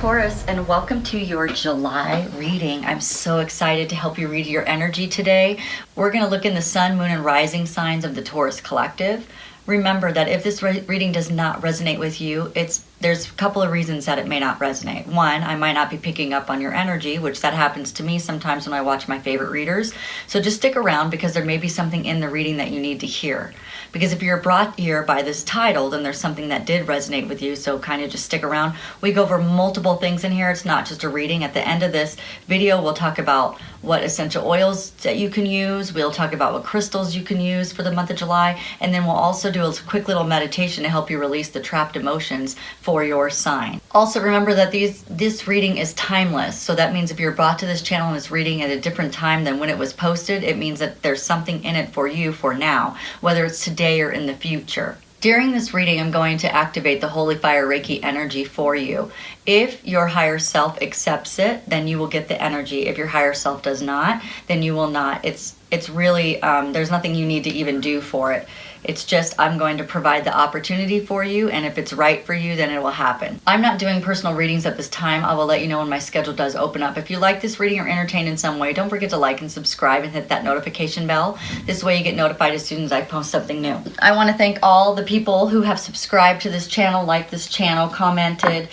Taurus, and welcome to your July reading. I'm so excited to help you read your energy today. We're going to look in the sun, moon, and rising signs of the Taurus collective. Remember that if this reading does not resonate with you, there's a couple of reasons that it may not resonate. One, I might not be picking up on your energy, which that happens to me sometimes when I watch my favorite readers. So just stick around because there may be something in the reading that you need to hear. Because if you're brought here by this title, then there's something that did resonate with you, so kind of just stick around. We go over multiple things in here. It's not just a reading. At the end of this video, we'll talk about what essential oils that you can use. We'll talk about what crystals you can use for the month of July, and then we'll also do a quick little meditation to help you release the trapped emotions for your sign. Also remember that this reading is timeless, so that means if you're brought to this channel and it's reading at a different time than when it was posted, it means that there's something in it for you for now, whether it's today or in the future. During this reading, I'm going to activate the Holy Fire Reiki energy for you. If your higher self accepts it, then you will get the energy. If your higher self does not, then you will not. It's really, there's nothing you need to even do for it. It's just, I'm going to provide the opportunity for you, and if it's right for you, then it will happen. I'm not doing personal readings at this time. I will let you know when my schedule does open up. If you like this reading or entertained in some way, don't forget to like and subscribe and hit that notification bell. This way you get notified as soon as I post something new. I want to thank all the people who have subscribed to this channel, liked this channel, commented,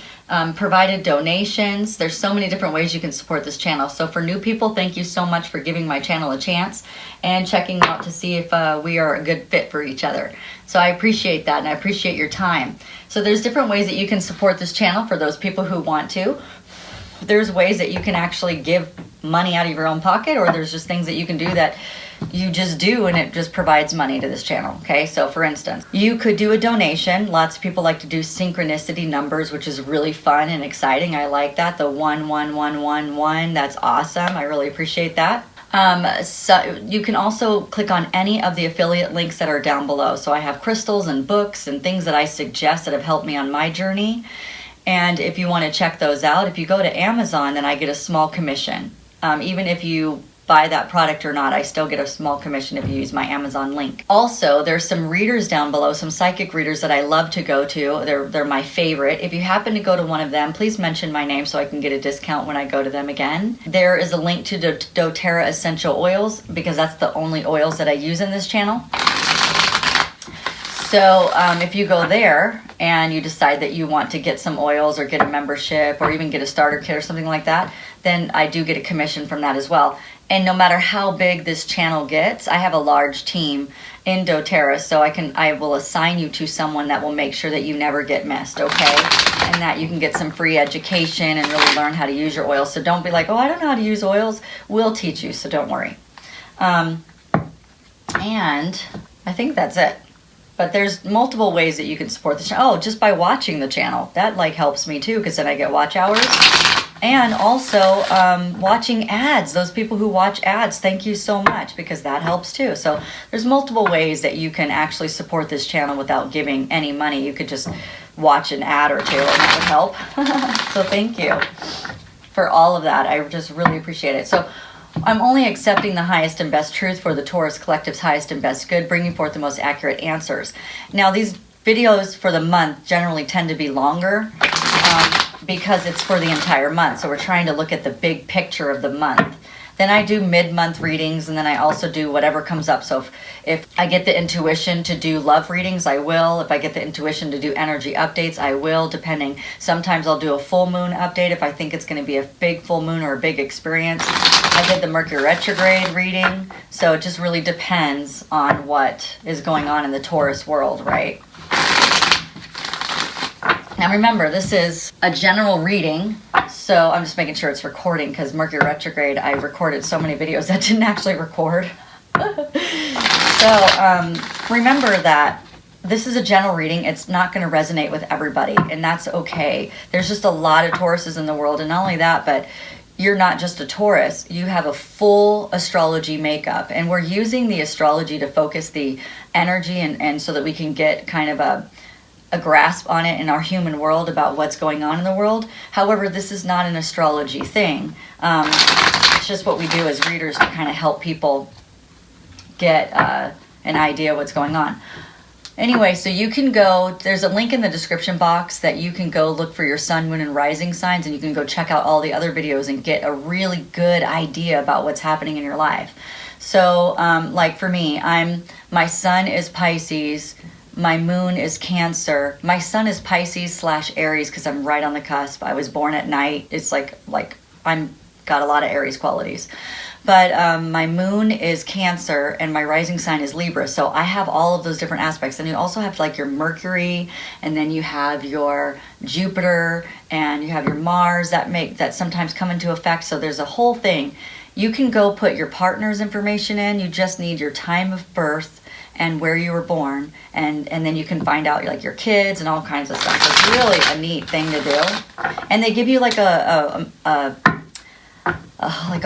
provided donations. There's so many different ways you can support this channel. So for new people, thank you so much for giving my channel a chance and checking out to see if we are a good fit for each other. So I appreciate that, and I appreciate your time. So there's different ways that you can support this channel for those people who want to. There's ways that you can actually give money out of your own pocket, or there's just things that you can do that you just do and it just provides money to this channel. Okay, so for instance, you could do a donation. Lots of people like to do synchronicity numbers, which is really fun and exciting. I like that. The 11111, that's awesome. I really appreciate that. So you can also click on any of the affiliate links that are down below. So I have crystals and books and things that I suggest that have helped me on my journey. And if you want to check those out, if you go to Amazon, then I get a small commission. Even if you buy that product or not, I still get a small commission if you use my Amazon link. Also, there's some readers down below, some psychic readers that I love to go to. They're my favorite. If you happen to go to one of them, please mention my name so I can get a discount when I go to them again. There is a link to the doTERRA essential oils because that's the only oils that I use in this channel. So if you go there and you decide that you want to get some oils or get a membership or even get a starter kit or something like that, then I do get a commission from that as well. And no matter how big this channel gets, I have a large team in doTERRA, so I will assign you to someone that will make sure that you never get missed, okay? And that you can get some free education and really learn how to use your oils. So don't be like, oh, I don't know how to use oils. We'll teach you, so don't worry. And I think that's it. But there's multiple ways that you can support the channel. Oh, just by watching the channel. That helps me too, because then I get watch hours. And also watching ads. Those people who watch ads, thank you so much, because that helps too. So there's multiple ways that you can actually support this channel without giving any money. You could just watch an ad or two and that would help. So thank you for all of that. I just really appreciate it. So I'm only accepting the highest and best truth for the Taurus Collective's highest and best good, bringing forth the most accurate answers. Now, these videos for the month generally tend to be longer because it's for the entire month. So we're trying to look at the big picture of the month. Then I do mid-month readings, and then I also do whatever comes up. So if I get the intuition to do love readings, I will. If I get the intuition to do energy updates, I will, depending. Sometimes I'll do a full moon update if I think it's going to be a big full moon or a big experience. I did the Mercury retrograde reading, so it just really depends on what is going on in the Taurus world, right? Now remember, this is a general reading, so I'm just making sure it's recording because Mercury retrograde, I recorded so many videos that didn't actually record. So remember that this is a general reading. It's not going to resonate with everybody, and that's okay. There's just a lot of Tauruses in the world, and not only that, but you're not just a Taurus. You have a full astrology makeup, and we're using the astrology to focus the energy and so that we can get kind of a grasp on it in our human world about what's going on in the world. However, this is not an astrology thing. It's just what we do as readers to kind of help people get an idea what's going on. Anyway, so you can go, there's a link in the description box that you can go look for your sun, moon, and rising signs, and you can go check out all the other videos and get a really good idea about what's happening in your life. So, like for me, my sun is Pisces, my moon is Cancer. My sun is Pisces / Aries because I'm right on the cusp. I was born at night. It's like I'm got a lot of Aries qualities. But my moon is Cancer and my rising sign is Libra. So I have all of those different aspects. And you also have like your Mercury, and then you have your Jupiter, and you have your Mars that sometimes come into effect. So there's a whole thing. You can go put your partner's information in. You just need your time of birth and where you were born, and then you can find out like your kids and all kinds of stuff. So it's really a neat thing to do. And they give you like a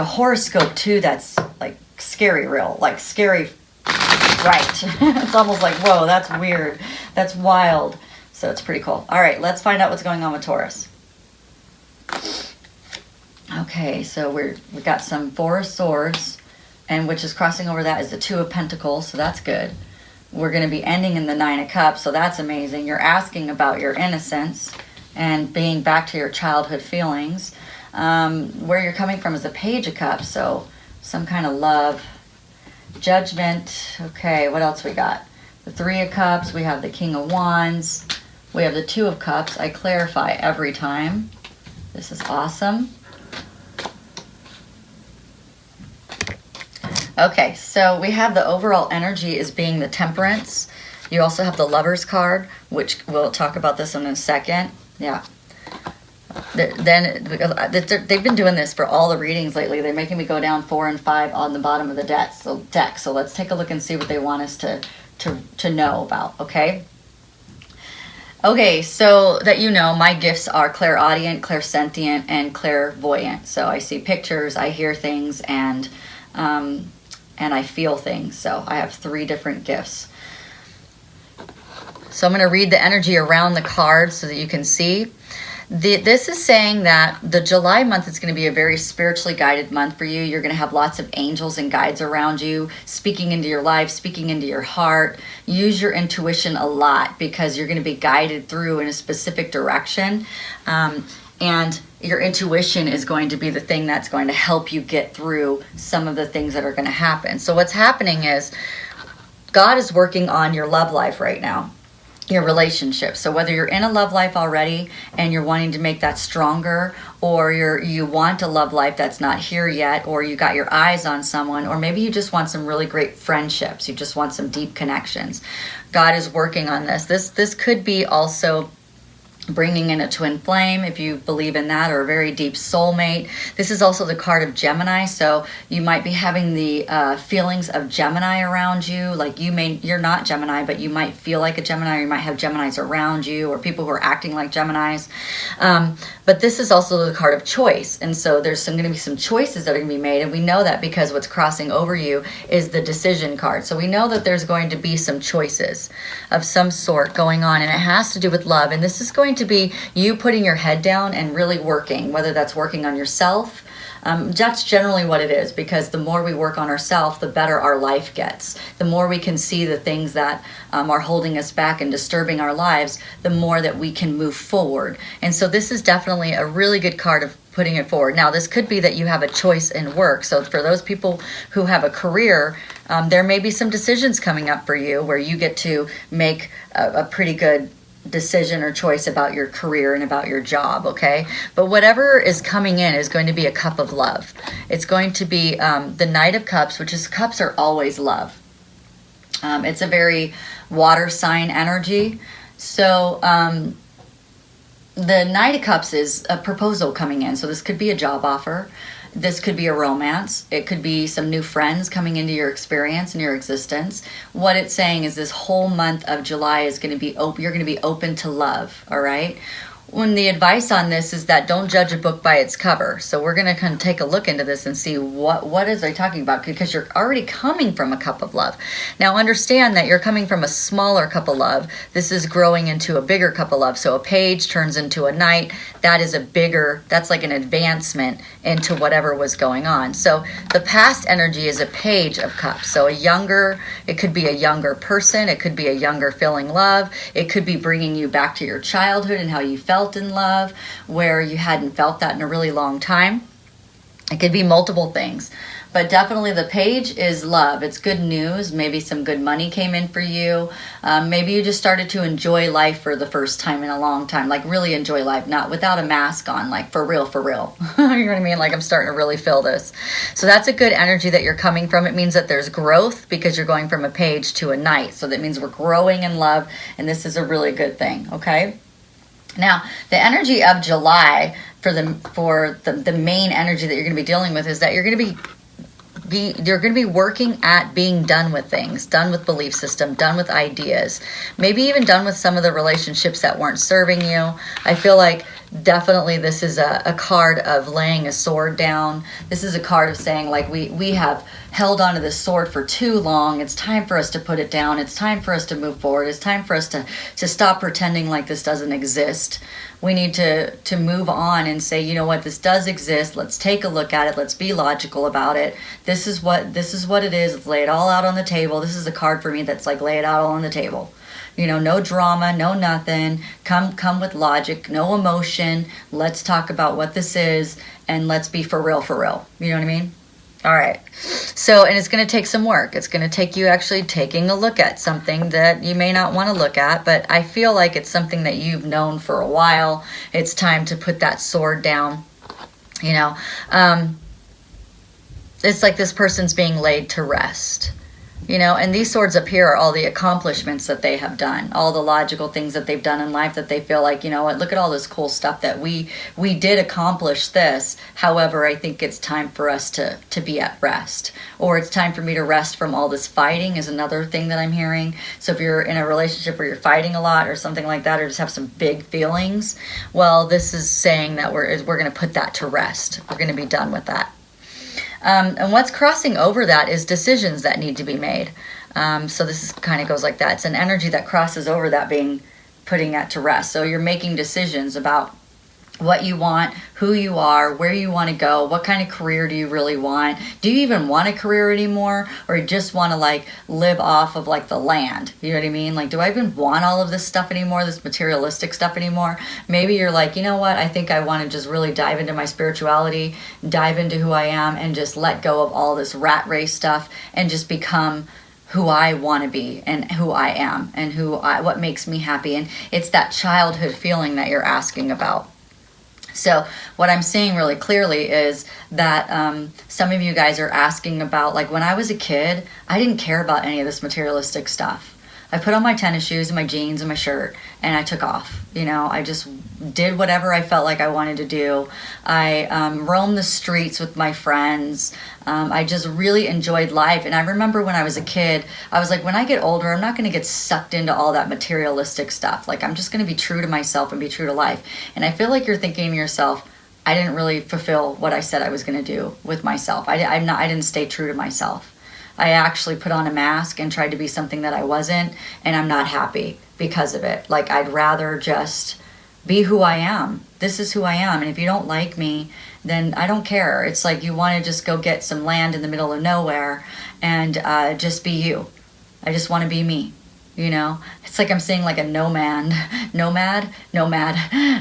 horoscope too that's like scary real, like scary, right? It's almost like, whoa, that's weird, that's wild. So it's pretty cool. All right, let's find out what's going on with Taurus. Okay, so we got some Four of Swords, and which is crossing over that is the Two of Pentacles, so that's good. We're going to be ending in the Nine of Cups, so that's amazing. You're asking about your innocence and being back to your childhood feelings. Where you're coming from is the Page of Cups, so some kind of love, judgment. Okay, what else we got? The Three of Cups, we have the King of Wands, we have the Two of Cups. I clarify every time. This is awesome. Okay, so we have the overall energy as being the Temperance. You also have the Lovers card, which we'll talk about this in a second. Yeah. Then they've been doing this for all the readings lately. They're making me go down 4 and 5 on the bottom of the deck. So let's take a look and see what they want us to know about, okay? Okay, so that you know, my gifts are clairaudient, clairsentient, and clairvoyant. So I see pictures, I hear things, and I feel things. So I have 3 different gifts. So I'm going to read the energy around the card so that you can see. This is saying that the July month is going to be a very spiritually guided month for you. You're going to have lots of angels and guides around you, speaking into your life, speaking into your heart. Use your intuition a lot because you're going to be guided through in a specific direction. And your intuition is going to be the thing that's going to help you get through some of the things that are going to happen. So what's happening is God is working on your love life right now, your relationship. So whether you're in a love life already and you're wanting to make that stronger, or you want a love life that's not here yet, or you got your eyes on someone, or maybe you just want some really great friendships, you just want some deep connections, God is working on this. This could be also bringing in a twin flame, if you believe in that, or a very deep soulmate. This is also the card of Gemini, so you might be having the feelings of Gemini around you. Like you're not Gemini, but you might feel like a Gemini, or you might have Geminis around you, or people who are acting like Geminis. But this is also the card of choice, and so there's going to be some choices that are going to be made, and we know that because what's crossing over you is the Decision card. So we know that there's going to be some choices of some sort going on, and it has to do with love, and this is going to be you putting your head down and really working, whether that's working on yourself. That's generally what it is, because the more we work on ourselves, the better our life gets. The more we can see the things that are holding us back and disturbing our lives, the more that we can move forward. And so this is definitely a really good card of putting it forward. Now, this could be that you have a choice in work. So for those people who have a career, there may be some decisions coming up for you where you get to make a pretty good decision or choice about your career and about your job, okay? But whatever is coming in is going to be a cup of love. It's going to be the Knight of Cups, which is, cups are always love. It's a very water sign energy. So the Knight of Cups is a proposal coming in. So this could be a job offer. This could be a romance. It could be some new friends coming into your experience and your existence. What it's saying is this whole month of July is going to be open. You're going to be open to love, all right? when the advice on this is that don't judge a book by its cover. So we're going to kind of take a look into this and see what is they talking about, because you're already coming from a cup of love. Now understand that you're coming from a smaller cup of love. This is growing into a bigger cup of love. So a page turns into a knight. That is that's like an advancement into whatever was going on. So the past energy is a page of cups. So it could be a younger person. It could be a younger feeling love. It could be bringing you back to your childhood and how you felt in love, where you hadn't felt that in a really long time. It could be multiple things, but definitely the page is love. It's good news. Maybe some good money came in for you. Maybe you just started to enjoy life for the first time in a long time, like really enjoy life, not without a mask on, like for real. You know what I mean? Like I'm starting to really feel this. So that's a good energy that you're coming from. It means that there's growth because you're going from a page to a knight. So that means we're growing in love, and this is a really good thing, okay? Now, the energy of July for the main energy that you're going to be dealing with is that you're going to be working at being done with things, done with belief system, done with ideas, maybe even done with some of the relationships that weren't serving you. I feel like definitely this is a card of laying a sword down. This is a card of saying, like, we have held onto this sword for too long. It's time for us to put it down. It's time for us to move forward. It's time for us to stop pretending like this doesn't exist. We need to move on and say, you know what, this does exist. Let's take a look at it. Let's be logical about it. This is what it is. Let's lay it all out on the table. This is a card for me that's like, lay it out all on the table. You know, no drama, no nothing. Come with logic, no emotion. Let's talk about what this is, and let's be for real. You know what I mean? All right. So, and it's going to take some work. It's going to take you actually taking a look at something that you may not want to look at, but I feel like it's something that you've known for a while. It's time to put that sword down. You know, it's like this person's being laid to rest. You know, and these swords up here are all the accomplishments that they have done, all the logical things that they've done in life that they feel like, you know what, look at all this cool stuff that we did accomplish this. However, I think it's time for us to be at rest, or it's time for me to rest from all this fighting is another thing that I'm hearing. So if you're in a relationship where you're fighting a lot or something like that, or just have some big feelings, well, this is saying that we're going to put that to rest. We're going to be done with that. And what's crossing over that is decisions that need to be made. So this is kind of goes like that. It's an energy that crosses over that being putting that to rest. So you're making decisions about what you want, who you are, where you want to go, what kind of career do you really want? Do you even want a career anymore? Or you just want to like live off of like the land? You know what I mean? Like, do I even want all of this stuff anymore, this materialistic stuff anymore? Maybe you're like, you know what? I think I want to just really dive into my spirituality, dive into who I am, and just let go of all this rat race stuff and just become who I want to be and who I am and what makes me happy. And it's that childhood feeling that you're asking about. So what I'm seeing really clearly is that some of you guys are asking about, like, when I was a kid, I didn't care about any of this materialistic stuff. I put on my tennis shoes and my jeans and my shirt and I took off. You know, I just did whatever I felt like I wanted to do. I roamed the streets with my friends. I just really enjoyed life. And I remember when I was a kid, I was like, when I get older, I'm not going to get sucked into all that materialistic stuff. Like, I'm just going to be true to myself and be true to life. And I feel like you're thinking to yourself, I didn't really fulfill what I said I was going to do with myself. I didn't stay true to myself. I actually put on a mask and tried to be something that I wasn't, and I'm not happy because of it. Like, I'd rather just be who I am. This is who I am, and if you don't like me, then I don't care. It's like you want to just go get some land in the middle of nowhere and just be you. I just want to be me. You know, it's like I'm seeing like a nomad,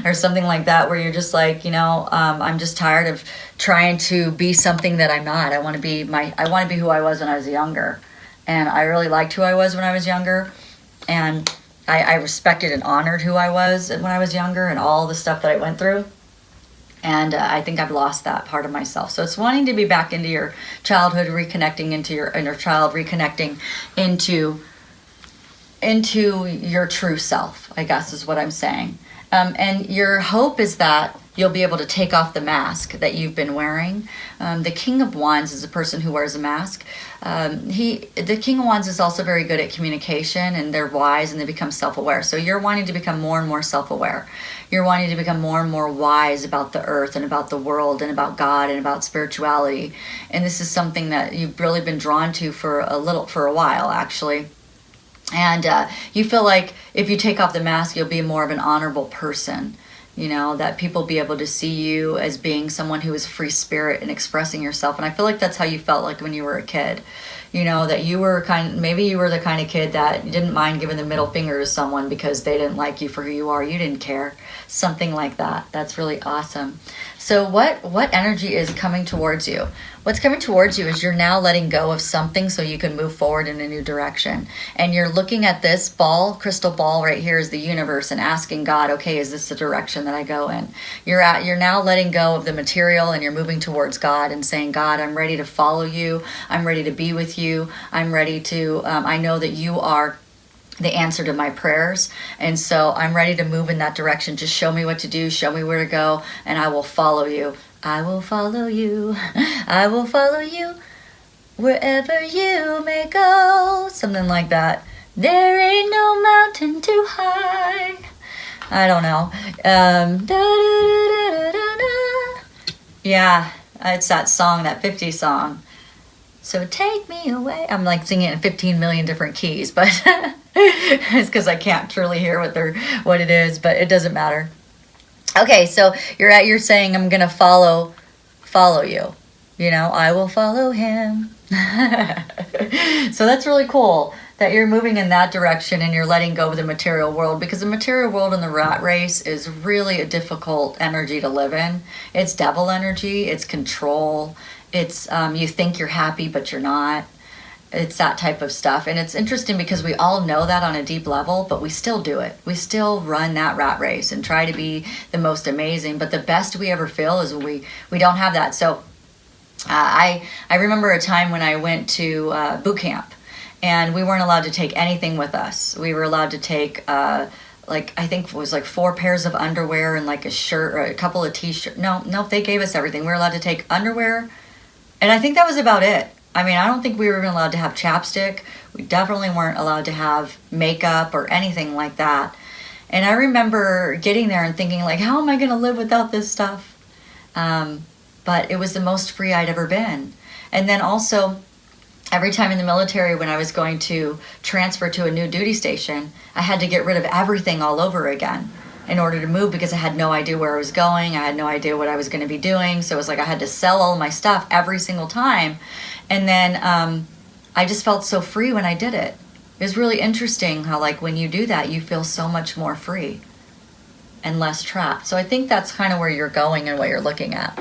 or something like that, where you're just like, you know, I'm just tired of trying to be something that I'm not. I want to be who I was when I was younger, and I really liked who I was when I was younger, and I respected and honored who I was when I was younger and all the stuff that I went through. And I think I've lost that part of myself. So it's wanting to be back into your childhood, reconnecting into your inner child, reconnecting into your true self, I guess is what I'm saying. And your hope is that you'll be able to take off the mask that you've been wearing. The King of Wands is a person who wears a mask. The King of Wands is also very good at communication, and they're wise and they become self-aware. So you're wanting to become more and more self-aware. You're wanting to become more and more wise about the earth and about the world and about God and about spirituality. And this is something that you've really been drawn to for a while, actually. And you feel like if you take off the mask, you'll be more of an honorable person. You know, that people be able to see you as being someone who is free spirit and expressing yourself. And I feel like that's how you felt like when you were a kid. You know, that you were maybe you were the kind of kid that didn't mind giving the middle finger to someone because they didn't like you for who you are. You didn't care. Something like that. That's really awesome. So what energy is coming towards you? What's coming towards you is you're now letting go of something so you can move forward in a new direction. And you're looking at this ball, crystal ball right here is the universe, and asking God, okay, is this the direction that I go in? You're now letting go of the material and you're moving towards God and saying, God, I'm ready to follow you. I'm ready to be with you. I'm ready to, I know that you are the answer to my prayers, and so I'm ready to move in that direction. Just show me what to do, show me where to go, and I will follow you. I will follow you. I will follow you wherever you may go. Something like that. There ain't no mountain too high. I don't know. Yeah, it's that song, that 50s song. So take me away. I'm like singing it in 15 million different keys, but it's because I can't truly hear what it is, but it doesn't matter. Okay, so you're saying I'm gonna follow you. You know, I will follow him. So that's really cool that you're moving in that direction and you're letting go of the material world, because the material world and the rat race is really a difficult energy to live in. It's devil energy, it's control, it's you think you're happy but you're not. It's that type of stuff. And it's interesting because we all know that on a deep level, but we still do it. We still run that rat race and try to be the most amazing. But the best we ever feel is when we don't have that. So I remember a time when I went to boot camp, and we weren't allowed to take anything with us. We were allowed to take I think it was like 4 pairs of underwear and like a shirt or a couple of t-shirts. No, they gave us everything. We were allowed to take underwear, and I think that was about it. I mean, I don't think we were even allowed to have chapstick. We definitely weren't allowed to have makeup or anything like that. And I remember getting there and thinking, like, how am I going to live without this stuff? But it was the most free I'd ever been. And then also, every time in the military when I was going to transfer to a new duty station, I had to get rid of everything all over again in order to move, because I had no idea where I was going. I had no idea what I was going to be doing. So it was like I had to sell all my stuff every single time. And then I just felt so free when I did it. It was really interesting how, like, when you do that, you feel so much more free and less trapped. So I think that's kind of where you're going and what you're looking at.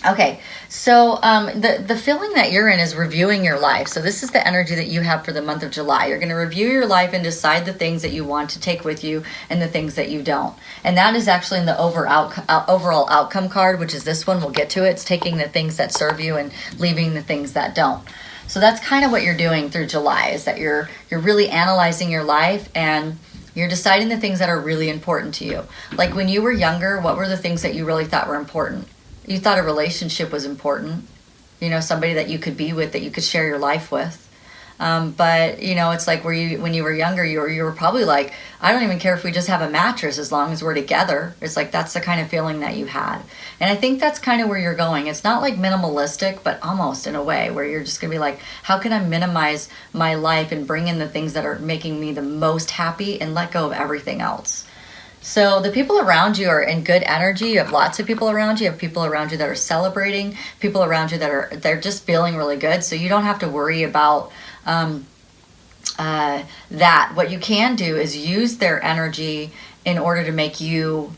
Okay, so the feeling that you're in is reviewing your life. So this is the energy that you have for the month of July. You're going to review your life and decide the things that you want to take with you and the things that you don't. And that is actually in the overall outcome card, which is this one. We'll get to it. It's taking the things that serve you and leaving the things that don't. So that's kind of what you're doing through July, is that you're really analyzing your life and you're deciding the things that are really important to you. Like when you were younger, what were the things that you really thought were important? You thought a relationship was important, you know, somebody that you could be with, that you could share your life with. But, you know, it's like when you were younger, you were probably like, I don't even care if we just have a mattress as long as we're together. It's like that's the kind of feeling that you had. And I think that's kind of where you're going. It's not like minimalistic, but almost in a way where you're just going to be like, how can I minimize my life and bring in the things that are making me the most happy and let go of everything else? So the people around you are in good energy. You have lots of people around you. You have people around you that are celebrating, people around you they're just feeling really good. So you don't have to worry about that. What you can do is use their energy in order to make you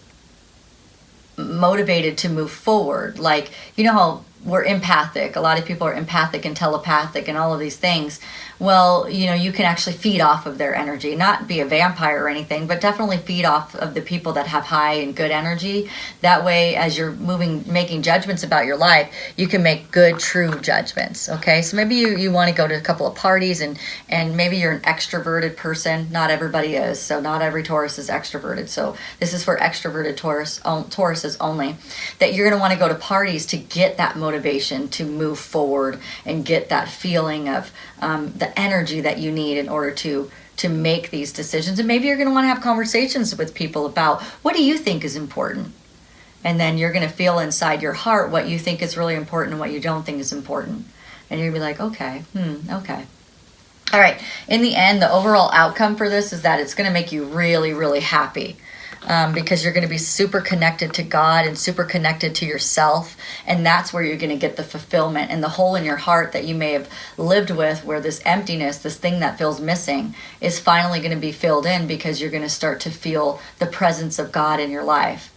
motivated to move forward. Like, you know how we're empathic. A lot of people are empathic and telepathic and all of these things. Well, you can actually feed off of their energy, not be a vampire or anything, but definitely feed off of the people that have high and good energy. That way, as you're making judgments about your life, you can make good, true judgments. Okay, so maybe you want to go to a couple of parties, and maybe you're an extroverted person. Not everybody is, so not every Taurus is extroverted. So this is for extroverted Tauruses only. That you're going to want to go to parties to get that motivation to move forward and get that feeling of the energy that you need in order to make these decisions. And maybe you're going to want to have conversations with people about, what do you think is important? And then you're going to feel inside your heart what you think is really important and what you don't think is important. And you're going to be like, okay. All right. In the end, the overall outcome for this is that it's going to make you really, really happy. Because you're going to be super connected to God and super connected to yourself. And that's where you're going to get the fulfillment and the hole in your heart that you may have lived with, where this emptiness, this thing that feels missing, is finally going to be filled in, because you're going to start to feel the presence of God in your life.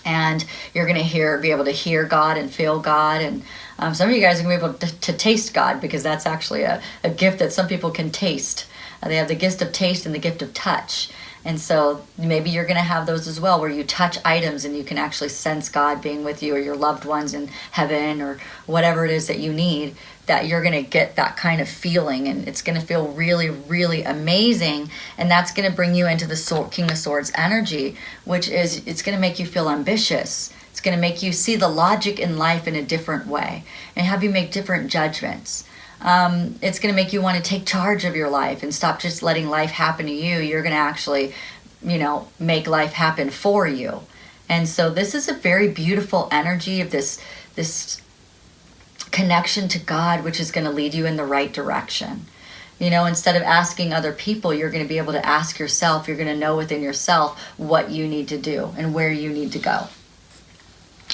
And you're going to be able to hear God and feel God. And some of you guys are going to be able to taste God, because that's actually a gift that some people can taste. They have the gift of taste and the gift of touch. And so maybe you're going to have those as well, where you touch items and you can actually sense God being with you, or your loved ones in heaven, or whatever it is that you need, that you're going to get that kind of feeling, and it's going to feel really, really amazing. And that's going to bring you into the King of Swords energy, which is, it's going to make you feel ambitious. It's going to make you see the logic in life in a different way and have you make different judgments. It's going to make you want to take charge of your life and stop just letting life happen to you. You're going to actually, make life happen for you. And so this is a very beautiful energy of this connection to God, which is going to lead you in the right direction. Instead of asking other people, you're going to be able to ask yourself. You're going to know within yourself what you need to do and where you need to go.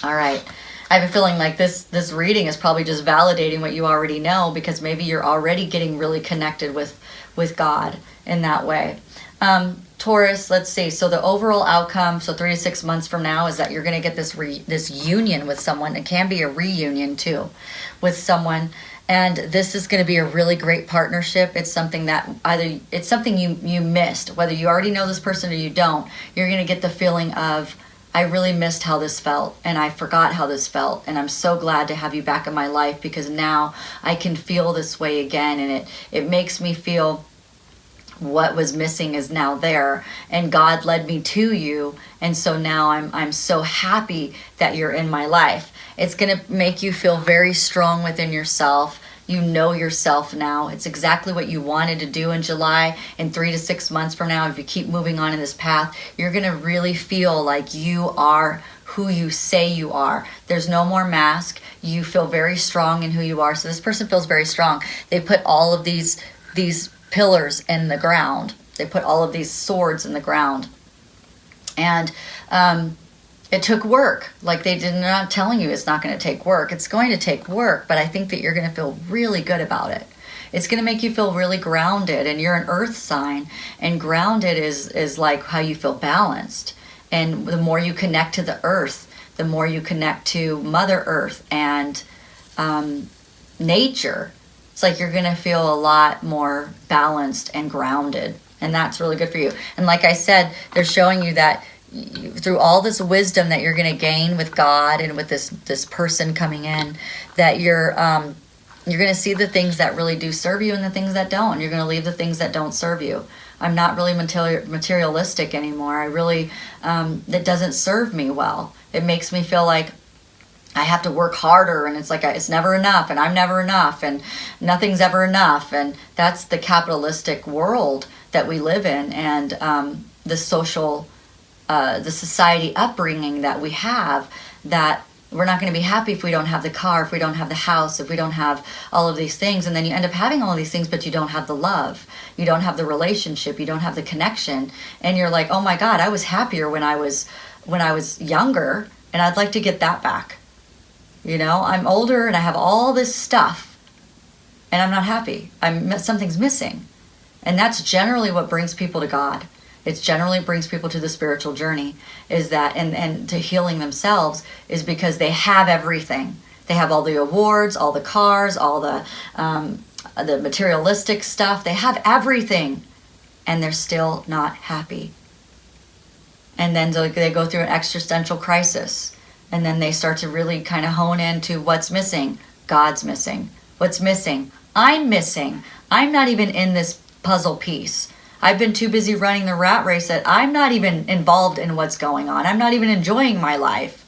All right. I have a feeling like this reading is probably just validating what you already know, because maybe you're already getting really connected with God in that way. Taurus, let's see. So the overall outcome, so 3 to 6 months from now, is that you're going to get this union with someone. It can be a reunion too with someone. And this is going to be a really great partnership. It's something that it's something you missed, whether you already know this person or you don't. You're going to get the feeling of, I really missed how this felt, and I forgot how this felt, and I'm so glad to have you back in my life, because now I can feel this way again, and it makes me feel what was missing is now there, and God led me to you, and so now I'm so happy that you're in my life. It's going to make you feel very strong within yourself. You know yourself now. It's exactly what you wanted to do in July. In 3 to 6 months from now, if you keep moving on in this path, you're going to really feel like you are who you say you are. There's no more mask. You feel very strong in who you are. So this person feels very strong. They put all of these pillars in the ground. They put all of these swords in the ground. And it took work. Like, they're not telling you it's not going to take work. It's going to take work, but I think that you're going to feel really good about it. It's going to make you feel really grounded, and you're an earth sign, and grounded is like how you feel balanced. And the more you connect to the earth, the more you connect to Mother Earth and nature, it's like you're going to feel a lot more balanced and grounded. And that's really good for you. And like I said, they're showing you that through all this wisdom that you're going to gain with God and with this person coming in, that you're going to see the things that really do serve you and the things that don't. You're going to leave the things that don't serve you. I'm not really materialistic anymore. I really, that doesn't serve me well. It makes me feel like I have to work harder, and it's like it's never enough, and I'm never enough, and nothing's ever enough. And that's the capitalistic world that we live in, and the society upbringing that we have, that we're not going to be happy if we don't have the car, if we don't have the house, if we don't have all of these things. And then you end up having all of these things, but you don't have the love, you don't have the relationship, you don't have the connection. And you're like, oh my God, I was happier when I was younger, and I'd like to get that back. I'm older and I have all this stuff, and I'm not happy. Something's missing. And that's generally what brings people to God. It generally brings people to the spiritual journey, is that, and to healing themselves, is because they have everything. They have all the awards, all the cars, all the materialistic stuff. They have everything, and they're still not happy. And then they go through an existential crisis, and then they start to really kind of hone into what's missing. God's missing. What's missing? I'm missing. I'm not even in this puzzle piece. I've been too busy running the rat race that I'm not even involved in what's going on. I'm not even enjoying my life.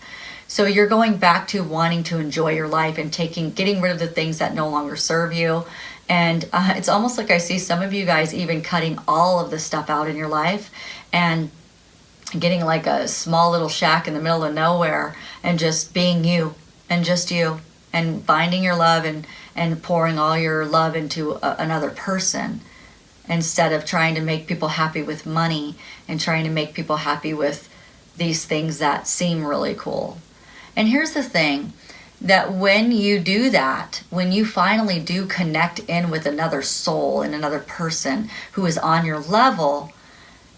So you're going back to wanting to enjoy your life and getting rid of the things that no longer serve you. And it's almost like I see some of you guys even cutting all of the stuff out in your life and getting like a small little shack in the middle of nowhere and just being you and just you and finding your love and pouring all your love into another person, instead of trying to make people happy with money and trying to make people happy with these things that seem really cool. And here's the thing, that when you do that, when you finally do connect in with another soul and another person who is on your level,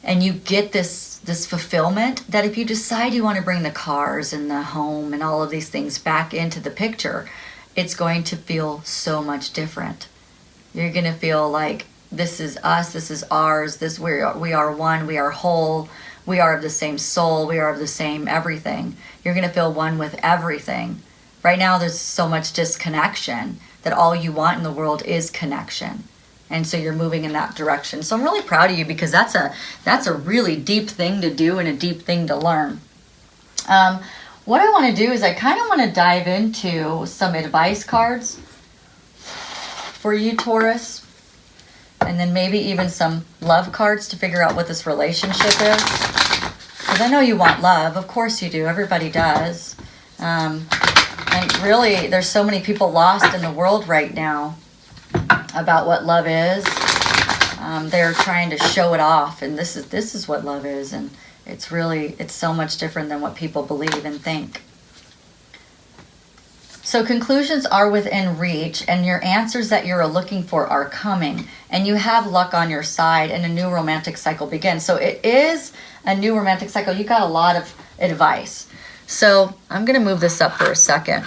and you get this fulfillment, that if you decide you want to bring the cars and the home and all of these things back into the picture, it's going to feel so much different. You're going to feel like, this is us, this is ours, we are one, we are whole, we are of the same soul, we are of the same everything. You're going to feel one with everything. Right now there's so much disconnection that all you want in the world is connection. And so you're moving in that direction. So I'm really proud of you, because that's a really deep thing to do and a deep thing to learn. What I want to do is I kind of want to dive into some advice cards for you, Taurus. And then maybe even some love cards to figure out what this relationship is. Because I know you want love. Of course you do. Everybody does. And really, there's so many people lost in the world right now about what love is. They're trying to show it off. And this is what love is. And it's so much different than what people believe and think. So conclusions are within reach, and your answers that you're looking for are coming, and you have luck on your side, and a new romantic cycle begins. So it is a new romantic cycle. You got a lot of advice. So I'm going to move this up for a second,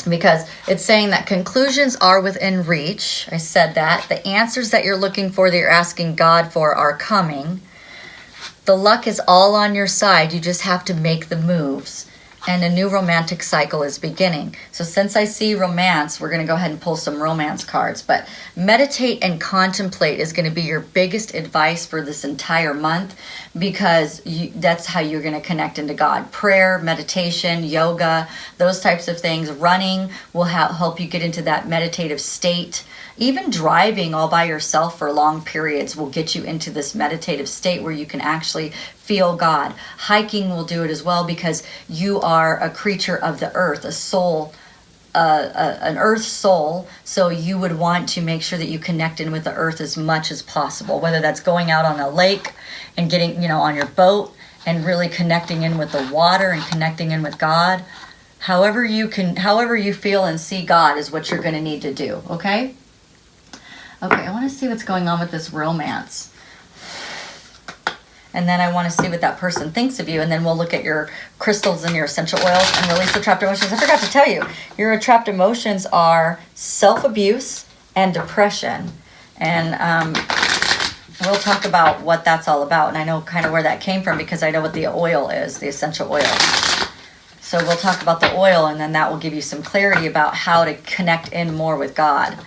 because it's saying that conclusions are within reach. I said that. The answers that you're looking for, that you're asking God for, are coming. The luck is all on your side. You just have to make the moves. And a new romantic cycle is beginning. So since I see romance, we're going to go ahead and pull some romance cards. But meditate and contemplate is going to be your biggest advice for this entire month, because that's how you're going to connect into God. Prayer, meditation, yoga, those types of things. Running will help you get into that meditative state. Even driving all by yourself for long periods will get you into this meditative state where you can actually feel God. Hiking will do it as well, because you are a creature of the earth, a soul, an earth soul. So you would want to make sure that you connect in with the earth as much as possible, whether that's going out on a lake and getting, on your boat and really connecting in with the water and connecting in with God. However you feel and see God is what you're going to need to do, okay? Okay, I want to see what's going on with this romance. And then I want to see what that person thinks of you. And then we'll look at your crystals and your essential oils and release the trapped emotions. I forgot to tell you, your trapped emotions are self-abuse and depression. And we'll talk about what that's all about. And I know kind of where that came from, because I know what the oil is, the essential oil. So we'll talk about the oil, and then that will give you some clarity about how to connect in more with God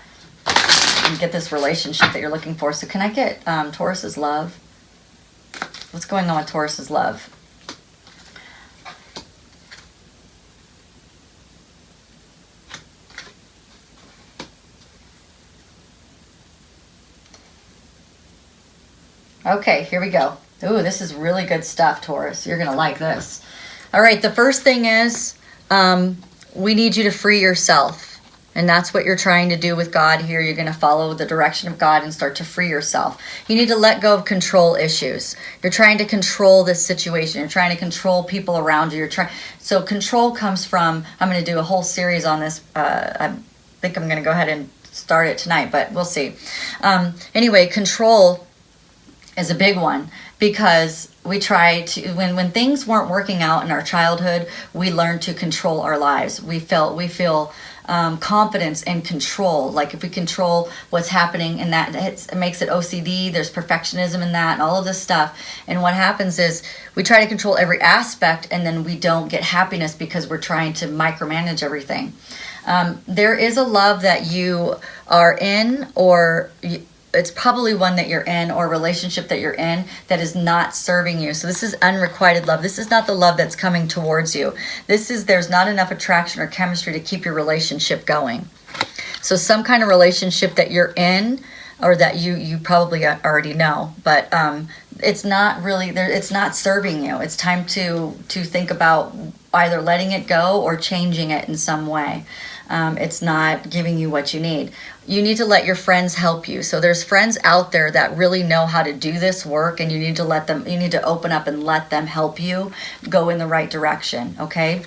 and get this relationship that you're looking for. So can I get Taurus's love? What's going on with Taurus's love? Okay, here we go. Ooh, this is really good stuff, Taurus. You're going to like this. All right, the first thing is we need you to free yourself. And that's what you're trying to do with God here. You're going to follow the direction of God and start to free yourself. You need to let go of control issues. You're trying to control this situation. You're trying to control people around you. So control comes from, I'm going to do a whole series on this. I think I'm going to go ahead and start it tonight, but we'll see. Anyway, control is a big one, because we try to, when things weren't working out in our childhood, we learned to control our lives. We feel confidence and control. Like if we control what's happening, and that it makes it OCD. There's perfectionism in that, and all of this stuff. And what happens is we try to control every aspect, and then we don't get happiness because we're trying to micromanage everything. There is a love that you are in, or it's probably one that you're in, or a relationship that you're in that is not serving you. So this is unrequited love. This is not the love that's coming towards you. There's not enough attraction or chemistry to keep your relationship going. So some kind of relationship that you're in, or that you probably already know, but it's not really there. It's not serving you. It's time to think about either letting it go or changing it in some way. It's not giving you what you need. You need to let your friends help you. So there's friends out there that really know how to do this work, and you need to open up and let them help you go in the right direction, okay?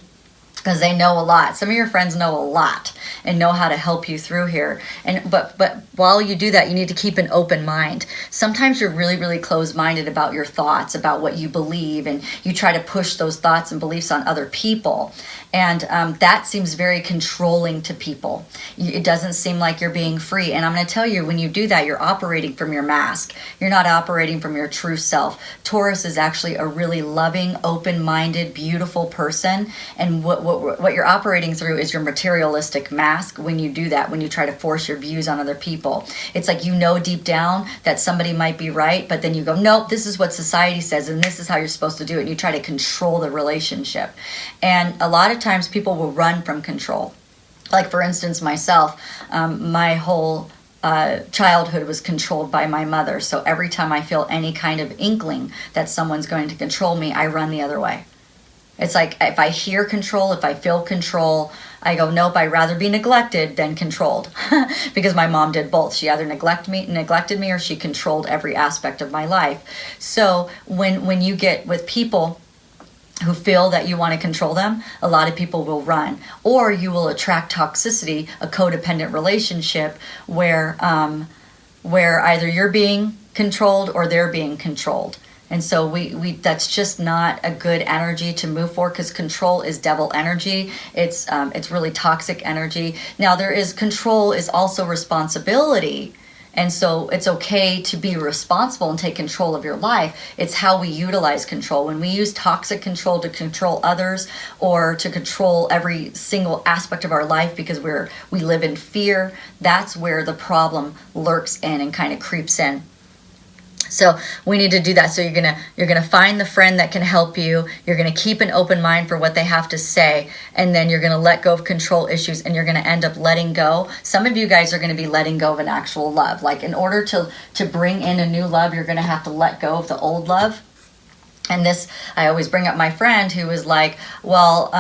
Because they know a lot. Some of your friends know a lot and know how to help you through here. But while you do that, you need to keep an open mind. Sometimes you're really, really closed-minded about your thoughts, about what you believe, and you try to push those thoughts and beliefs on other people. And that seems very controlling to people. It doesn't seem like you're being free. And I'm going to tell you, when you do that, you're operating from your mask. You're not operating from your true self. Taurus is actually a really loving, open-minded, beautiful person. And what you're operating through is your materialistic mask when you do that, when you try to force your views on other people. It's like you know deep down that somebody might be right, but then you go, nope, this is what society says, and this is how you're supposed to do it. And you try to control the relationship. And a lot of times people will run from control. Like for instance, myself, my whole childhood was controlled by my mother. So every time I feel any kind of inkling that someone's going to control me, I run the other way. It's like if I hear control, if I feel control, I go, nope, I'd rather be neglected than controlled. Because my mom did both. She either neglected me, or she controlled every aspect of my life. So when you get with people who feel that you want to control them, a lot of people will run. Or you will attract toxicity, a codependent relationship where either you're being controlled or they're being controlled. And so we that's just not a good energy to move for, because control is devil energy. It's really toxic energy. Now control is also responsibility. And so it's okay to be responsible and take control of your life. It's how we utilize control. When we use toxic control to control others, or to control every single aspect of our life because we live in fear, that's where the problem lurks in and kind of creeps in. So we need to do that. So you're gonna find the friend that can help you. You're gonna keep an open mind for what they have to say, and then you're gonna let go of control issues, and you're gonna end up letting go. Some of you guys are gonna be letting go of an actual love. Like in order to bring in a new love, you're gonna have to let go of the old love. And this, I always bring up my friend who was like, well,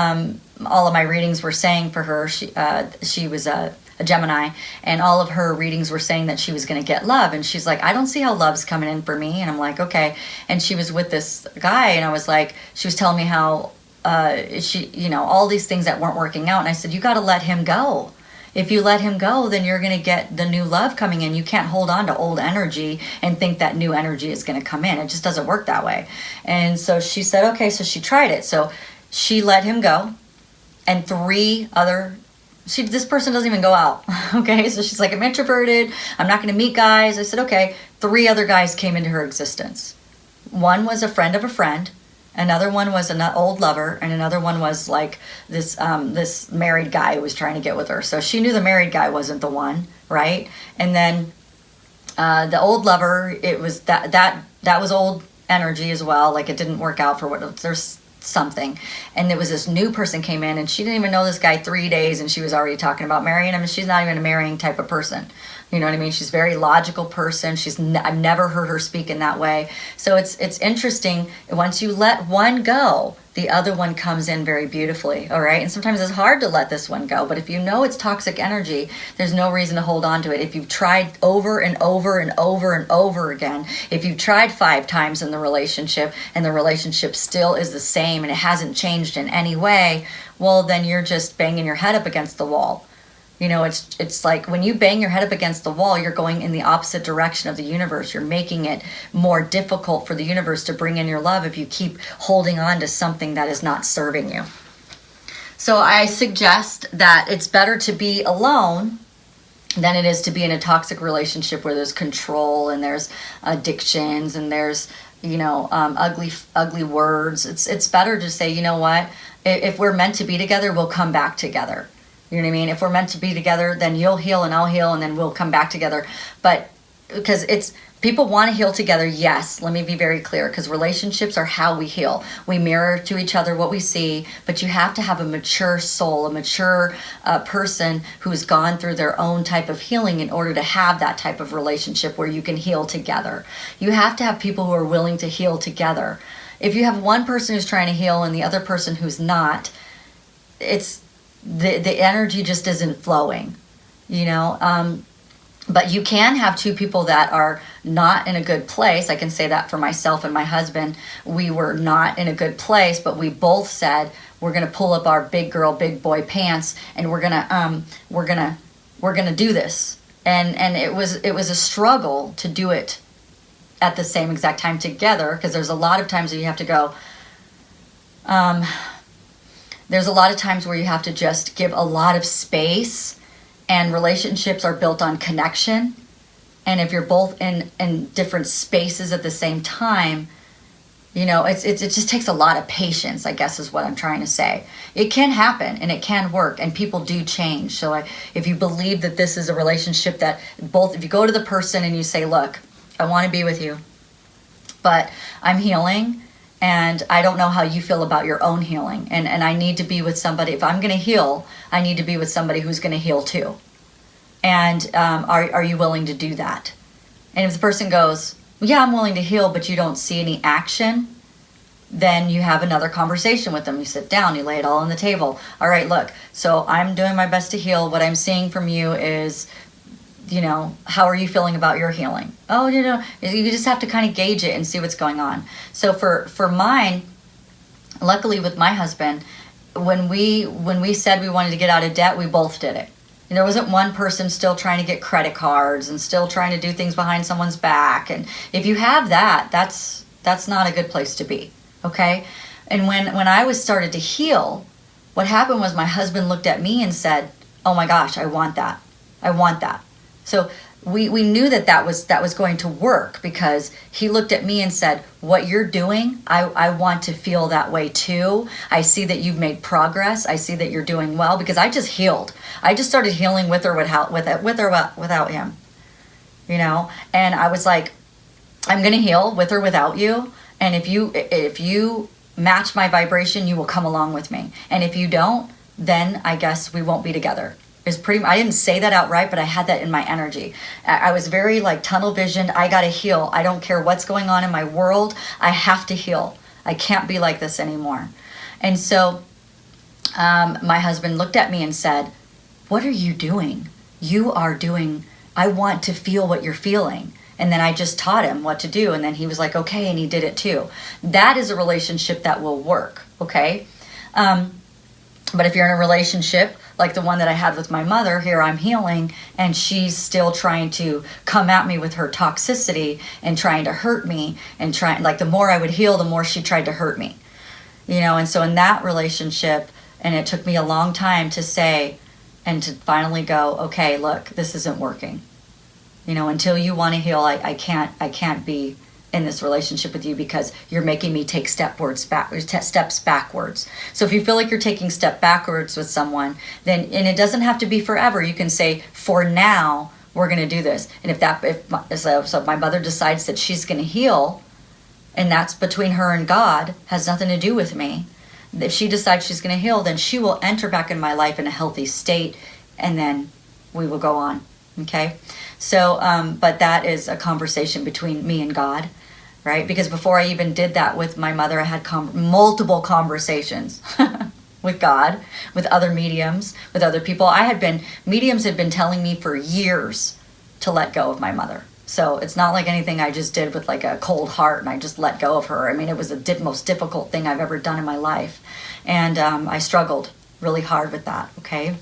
all of my readings were saying for her, she was a Gemini, and all of her readings were saying that she was going to get love, and she's like, I don't see how love's coming in for me. And I'm like, okay. And she was with this guy, and I was like, she was telling me how all these things that weren't working out, and I said, you got to let him go. If you let him go, then you're going to get the new love coming in. You can't hold on to old energy and think that new energy is going to come in. It just doesn't work that way. And so she said, okay. So she tried it. So she let him go, and this person doesn't even go out. Okay, so she's like, I'm introverted, I'm not going to meet guys. I said, okay. 3 other guys came into her existence. One was a friend of a friend, another one was an old lover, and another one was like this married guy who was trying to get with her. So she knew the married guy wasn't the one, right? And then the old lover, it was that was old energy as well. Like it didn't work out for what there's something. And there was this new person came in, and she didn't even know this guy 3 days, and she was already talking about marrying him. And she's not even a marrying type of person. You know what I mean? She's a very logical person. I've never heard her speak in that way. So it's interesting. Once you let one go, the other one comes in very beautifully. All right. And sometimes it's hard to let this one go, but if you know it's toxic energy, there's no reason to hold on to it. If you've tried over and over and over and over again, if you've tried 5 times in the relationship and the relationship still is the same and it hasn't changed in any way, well, then you're just banging your head up against the wall. You know, it's like when you bang your head up against the wall, you're going in the opposite direction of the universe. You're making it more difficult for the universe to bring in your love if you keep holding on to something that is not serving you. So I suggest that it's better to be alone than it is to be in a toxic relationship where there's control and there's addictions and there's, you know, ugly words. It's better to say, you know what, if we're meant to be together, we'll come back together. You know what I mean? If we're meant to be together, then you'll heal and I'll heal and then we'll come back together. But because people want to heal together, yes, let me be very clear, because relationships are how we heal. We mirror to each other what we see, but you have to have a mature soul, a mature person who's gone through their own type of healing in order to have that type of relationship where you can heal together. You have to have people who are willing to heal together. If you have one person who's trying to heal and the other person who's not, it's the energy just isn't flowing, you know. But you can have two people that are not in a good place. I can say that for myself and my husband. We were not in a good place, but we both said we're going to pull up our big girl, big boy pants, and we're gonna do this. And it was a struggle to do it at the same exact time together, because there's a lot of times that you have to go. There's a lot of times where you have to just give a lot of space. And relationships are built on connection. And if you're both in different spaces at the same time, you know, it just takes a lot of patience, I guess is what I'm trying to say. It can happen and it can work and people do change. So if you believe that this is a relationship that if you go to the person and you say, look, I want to be with you, but I'm healing and I don't know how you feel about your own healing. And I need to be with somebody. If I'm going to heal, I need to be with somebody who's going to heal too. And are you willing to do that? And if the person goes, yeah, I'm willing to heal, but you don't see any action, then you have another conversation with them. You sit down, you lay it all on the table. All right, look, so I'm doing my best to heal. What I'm seeing from you is, you know, how are you feeling about your healing? Oh, you know, you just have to kind of gauge it and see what's going on. So for mine, luckily with my husband, when we said we wanted to get out of debt, we both did it. And there wasn't one person still trying to get credit cards and still trying to do things behind someone's back. And if you have that, that's not a good place to be, okay? And when I started to heal, what happened was my husband looked at me and said, oh my gosh, I want that. I want that. So we knew that was going to work, because he looked at me and said, what you're doing, I want to feel that way too. I see that you've made progress. I see that you're doing well, because I just healed. I just started healing with or without him, you know? And I was like, I'm going to heal with or without you. And if you match my vibration, you will come along with me. And if you don't, then I guess we won't be together. I didn't say that outright, but I had that in my energy. I was very like tunnel visioned. I got to heal. I don't care what's going on in my world. I have to heal. I can't be like this anymore. And so my husband looked at me and said, what are you doing? I want to feel what you're feeling. And then I just taught him what to do. And then he was like, okay. And he did it too. That is a relationship that will work. Okay. But if you're in a relationship like the one that I had with my mother, here I'm healing, and she's still trying to come at me with her toxicity and trying to hurt me, and like the more I would heal, the more she tried to hurt me, you know. And so in that relationship, and it took me a long time to say and to finally go, okay, look, this isn't working, you know. Until you want to heal, I can't be in this relationship with you, because you're making me take steps backwards. So if you feel like you're taking step backwards with someone, then, and it doesn't have to be forever, you can say, for now, we're going to do this. And if my mother decides that she's going to heal, and that's between her and God, has nothing to do with me. If she decides she's going to heal, then she will enter back in my life in a healthy state, and then we will go on. Okay? So, but that is a conversation between me and God. Right? Because before I even did that with my mother, I had multiple conversations with God, with other mediums, with other people. Mediums had been telling me for years to let go of my mother. So it's not like anything I just did with like a cold heart and I just let go of her. I mean, it was the most difficult thing I've ever done in my life. And I struggled really hard with that, okay?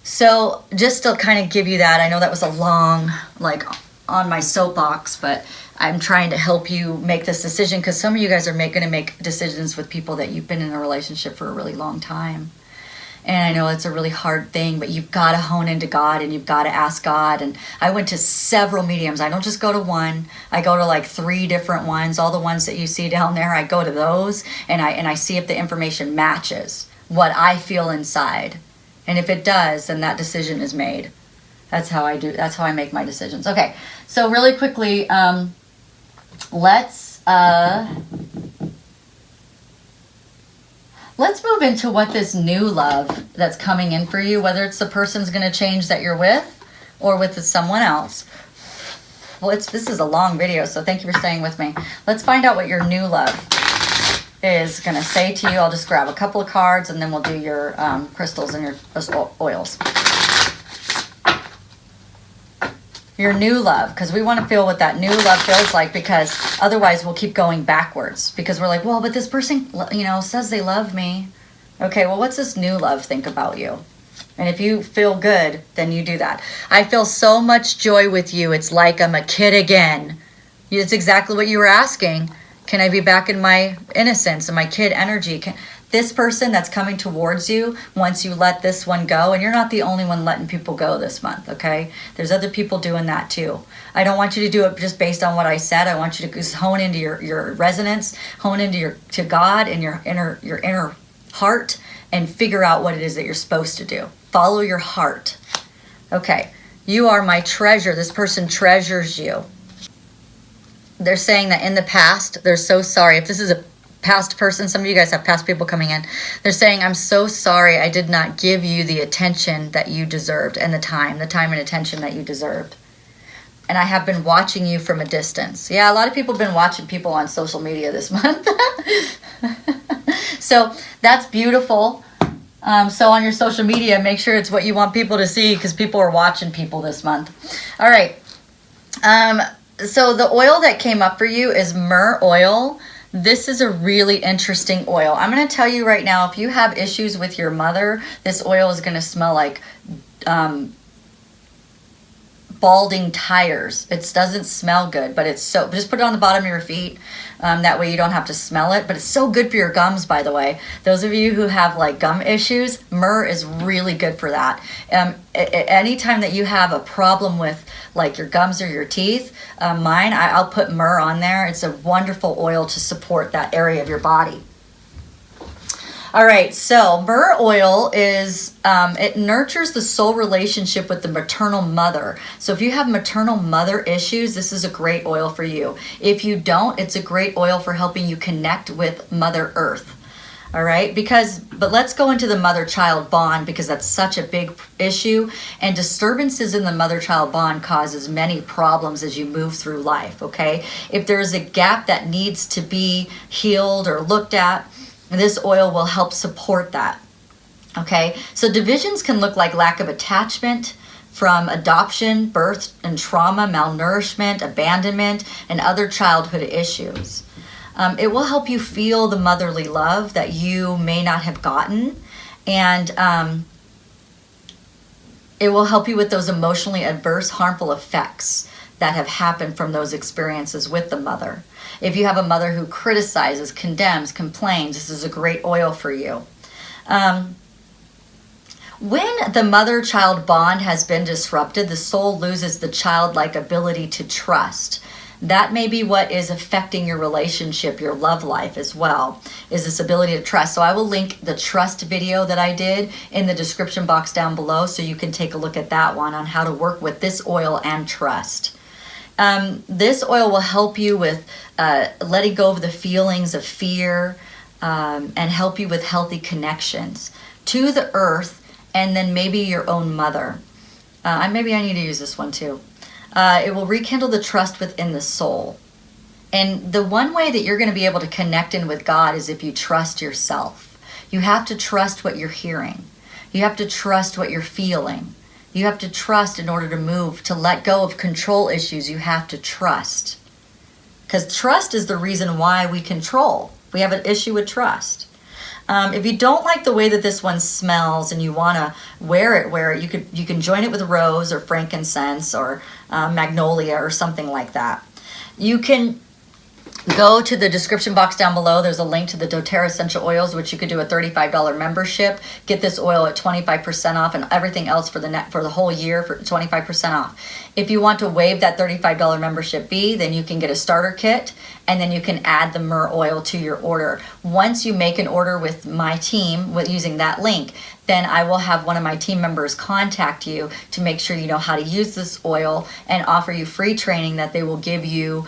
So just to kind of give you that, I know that was a long, like, on my soapbox, but I'm trying to help you make this decision, because some of you guys are going to make decisions with people that you've been in a relationship for a really long time. And I know it's a really hard thing, but you've got to hone into God, and you've got to ask God. And I went to several mediums. I don't just go to one. I go to like 3 different ones. All the ones that you see down there, I go to those, and I see if the information matches what I feel inside. And if it does, then that decision is made. That's how I do. That's how I make my decisions. Okay, so really quickly, let's move into what this new love that's coming in for you, whether it's the person's going to change that you're with or with someone else. Well, this is a long video, so thank you for staying with me. Let's find out what your new love is going to say to you. I'll just grab a couple of cards, and then we'll do your crystals and your oils. Your new love, because we want to feel what that new love feels like, because otherwise we'll keep going backwards, because we're like, well, but this person, says they love me. Okay, well, what's this new love think about you? And if you feel good, then you do that. I feel so much joy with you. It's like I'm a kid again. It's exactly what you were asking. Can I be back in my innocence and my kid energy? This person that's coming towards you, once you let this one go, and you're not the only one letting people go this month, okay? There's other people doing that too. I don't want you to do it just based on what I said. I want you to just hone into your resonance, hone into to God and your inner heart, and figure out what it is that you're supposed to do. Follow your heart. Okay, you are my treasure. This person treasures you. They're saying that in the past, they're so sorry. If this is a past person, some of you guys have past people coming in. They're saying, I'm so sorry I did not give you the attention that you deserved, and the time and attention that you deserved. And I have been watching you from a distance. Yeah, a lot of people have been watching people on social media this month. So that's beautiful. So on your social media, make sure it's what you want people to see, because people are watching people this month. All right. So the oil that came up for you is myrrh oil. This is a really interesting oil. I'm going to tell you right now, if you have issues with your mother, this oil is going to smell like balding tires. It doesn't smell good, but it's so, just put it on the bottom of your feet. That way you don't have to smell it, but it's so good for your gums, by the way. Those of you who have like gum issues, myrrh is really good for that. Anytime that you have a problem with like your gums or your teeth, I'll put myrrh on there. It's a wonderful oil to support that area of your body. All right, so myrrh oil is, it nurtures the soul relationship with the maternal mother. So if you have maternal mother issues, this is a great oil for you. If you don't, it's a great oil for helping you connect with Mother Earth. All right, but let's go into the mother-child bond, because that's such a big issue, and disturbances in the mother-child bond causes many problems as you move through life, okay? If there's a gap that needs to be healed or looked at, this oil will help support that, okay? So divisions can look like lack of attachment from adoption, birth and trauma, malnourishment, abandonment, and other childhood issues. It will help you feel the motherly love that you may not have gotten, and it will help you with those emotionally adverse, harmful effects that have happened from those experiences with the mother. If you have a mother who criticizes, condemns, complains, this is a great oil for you. When the mother-child bond has been disrupted, the soul loses the childlike ability to trust. That may be what is affecting your relationship, your love life as well, is this ability to trust. So I will link the trust video that I did in the description box down below, so you can take a look at that one on how to work with this oil and trust. This oil will help you with letting go of the feelings of fear, and help you with healthy connections to the earth, and then maybe your own mother. Maybe I need to use this one too. It will rekindle the trust within the soul. And the one way that you're going to be able to connect in with God is if you trust yourself. You have to trust what you're hearing. You have to trust what you're feeling. You have to trust in order to move, to let go of control issues. You have to trust. Because trust is the reason why we control. We have an issue with trust. If you don't like the way that this one smells and you want to wear it, you can join it with rose or frankincense or magnolia or something like that. You can go to the description box down below. There's a link to the doTERRA essential oils, which you could do a $35 membership. Get this oil at 25% off, and everything else for the whole year for 25% off. If you want to waive that $35 membership fee, then you can get a starter kit, and then you can add the myrrh oil to your order. Once you make an order with my team with using that link, then I will have one of my team members contact you to make sure you know how to use this oil and offer you free training that they will give you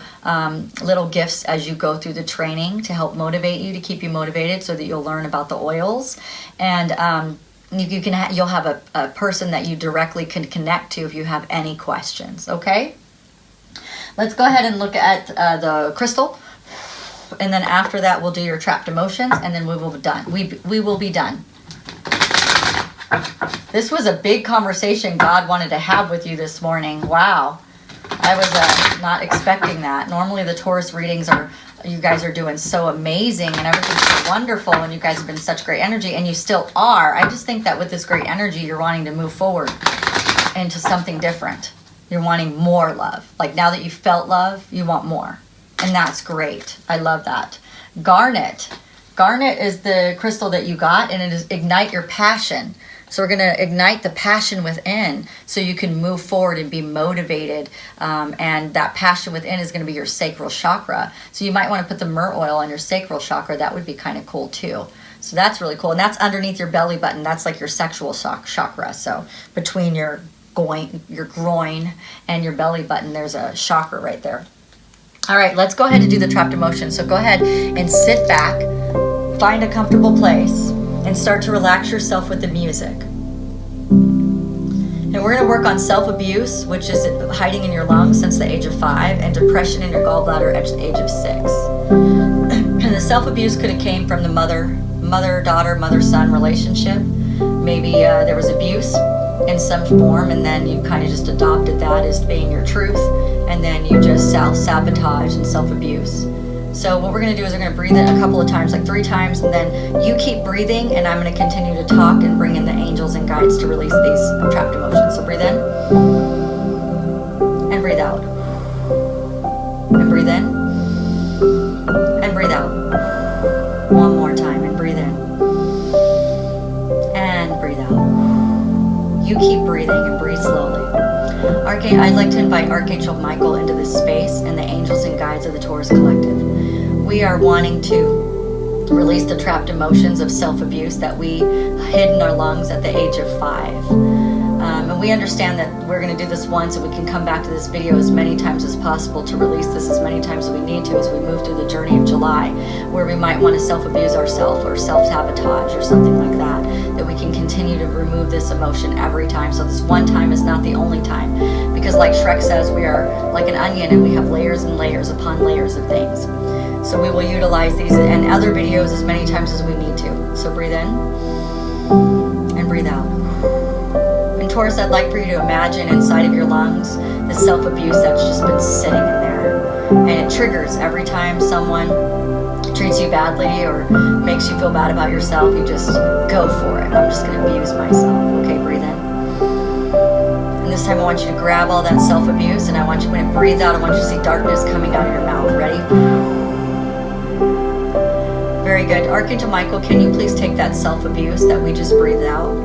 little gifts as you go through the training to help motivate you, to keep you motivated so that you'll learn about the oils. And you'll have a person that you directly can connect to if you have any questions, okay? Let's go ahead and look at the crystal. And then after that, we'll do your trapped emotions, and then we will be done. We will be done. This was a big conversation God wanted to have with you this morning. Wow. I was not expecting that. Normally the Taurus readings you guys are doing so amazing and everything's so wonderful, and you guys have been such great energy, and you still are. I just think that with this great energy, you're wanting to move forward into something different. You're wanting more love. Like now that you felt love, you want more. And that's great. I love that. Garnet. Garnet is the crystal that you got, and it is ignite your passion. So we're going to ignite the passion within so you can move forward and be motivated. And that passion within is going to be your sacral chakra. So you might want to put the myrrh oil on your sacral chakra. That would be kind of cool too. So that's really cool. And that's underneath your belly button. That's like your sexual chakra. So between your groin and your belly button, there's a chakra right there. All right, let's go ahead and do the trapped emotion. So go ahead and sit back, find a comfortable place, and start to relax yourself with the music. And we're going to work on self-abuse, which is hiding in your lungs since the age of 5, and depression in your gallbladder at the age of 6. And the self-abuse could have came from the mother-daughter, mother-son relationship. Maybe there was abuse in some form, and then you kind of just adopted that as being your truth, and then you just self-sabotage and self-abuse. So what we're going to do is we're going to breathe in a couple of times, like 3 times, and then you keep breathing, and I'm going to continue to talk and bring in the angels and guides to release these trapped emotions. So breathe in, and breathe out, and breathe in, and breathe out. One more time, and breathe in, and breathe out. You keep breathing and breathe slowly. I'd like to invite Archangel Michael into this space and the angels and guides of the Taurus Collective. We are wanting to release the trapped emotions of self-abuse that we hid in our lungs at the age of 5. And we understand that we're going to do this once, and we can come back to this video as many times as possible to release this as many times as we need to as we move through the journey of July, where we might want to self-abuse ourselves or self-sabotage or something like that, that we can continue to remove this emotion every time. So this one time is not the only time, because like Shrek says, we are like an onion, and we have layers and layers upon layers of things. So we will utilize these and other videos as many times as we need to. So breathe in and breathe out. And Taurus, I'd like for you to imagine inside of your lungs the self-abuse that's just been sitting in there. And it triggers every time someone treats you badly or makes you feel bad about yourself. You just go for it. I'm just going to abuse myself. Okay, breathe in. And this time I want you to grab all that self-abuse, and I want you, when it breathe out, I want you to see darkness coming out of your mouth. Ready? Very good. Archangel Michael, can you please take that self-abuse that we just breathed out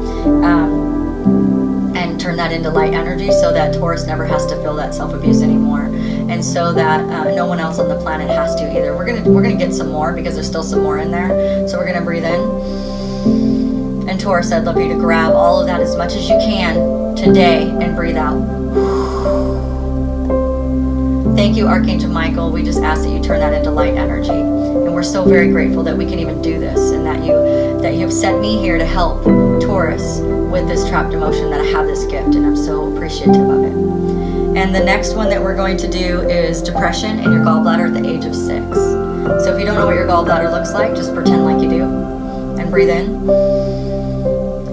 and turn that into light energy so that Taurus never has to feel that self-abuse anymore, and so that no one else on the planet has to either. We're gonna get some more because there's still some more in there. So we're gonna breathe in. And Taurus, I'd love you to grab all of that as much as you can today and breathe out. Thank you, Archangel Michael. We just ask that you turn that into light energy. And we're so very grateful that we can even do this, and that you have sent me here to help Taurus with this trapped emotion, that I have this gift, and I'm so appreciative of it. And the next one that we're going to do is depression in your gallbladder at the age of 6. So if you don't know what your gallbladder looks like, just pretend like you do. And breathe in.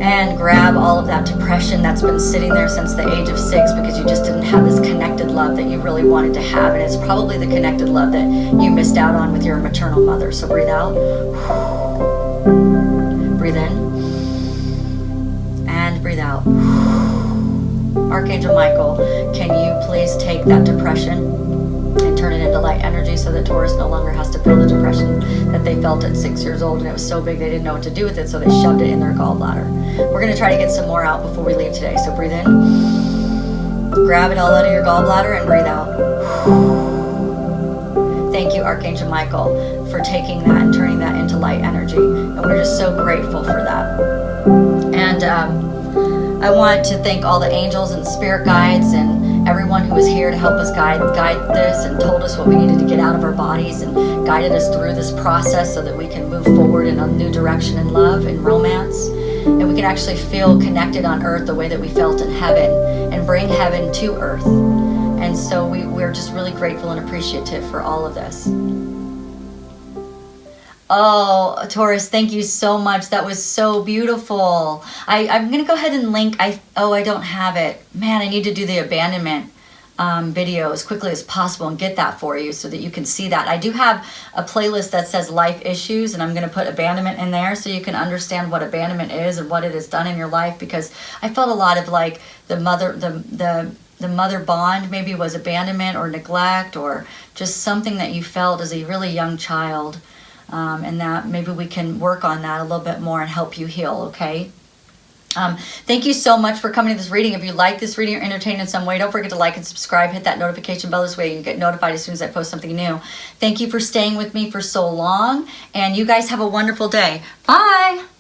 And grab all of that depression that's been sitting there since the age of 6, because you just didn't have this connected love that you really wanted to have. And it's probably the connected love that you missed out on with your maternal mother. So breathe out. breathe in and breathe out. Archangel Michael, can you please take that depression and turn it into light energy so that Taurus no longer has to feel the depression that they felt at 6 years old, and it was so big they didn't know what to do with it, so they shoved it in their gallbladder. We're going to try to get some more out before we leave today. So breathe in, grab it all out of your gallbladder, and breathe out. Thank you, Archangel Michael, for taking that and turning that into light energy, and we're just so grateful for that. And I want to thank all the angels and spirit guides and everyone who was here to help us guide this and told us what we needed to get out of our bodies and guided us through this process so that we can move forward in a new direction in love and romance, and we can actually feel connected on earth the way that we felt in heaven and bring heaven to earth. And so we're just really grateful and appreciative for all of this. Oh, Taurus, thank you so much. That was so beautiful. I'm going to go ahead and link. I don't have it. Man, I need to do the abandonment video as quickly as possible and get that for you so that you can see that. I do have a playlist that says life issues, and I'm going to put abandonment in there so you can understand what abandonment is and what it has done in your life, because I felt a lot of like the mother bond maybe was abandonment or neglect or just something that you felt as a really young child. And that maybe we can work on that a little bit more and help you heal, okay? Thank you so much for coming to this reading. If you like this reading or entertained in some way, don't forget to like and subscribe. Hit that notification bell. This way you get notified as soon as I post something new. Thank you for staying with me for so long. And you guys have a wonderful day. Bye!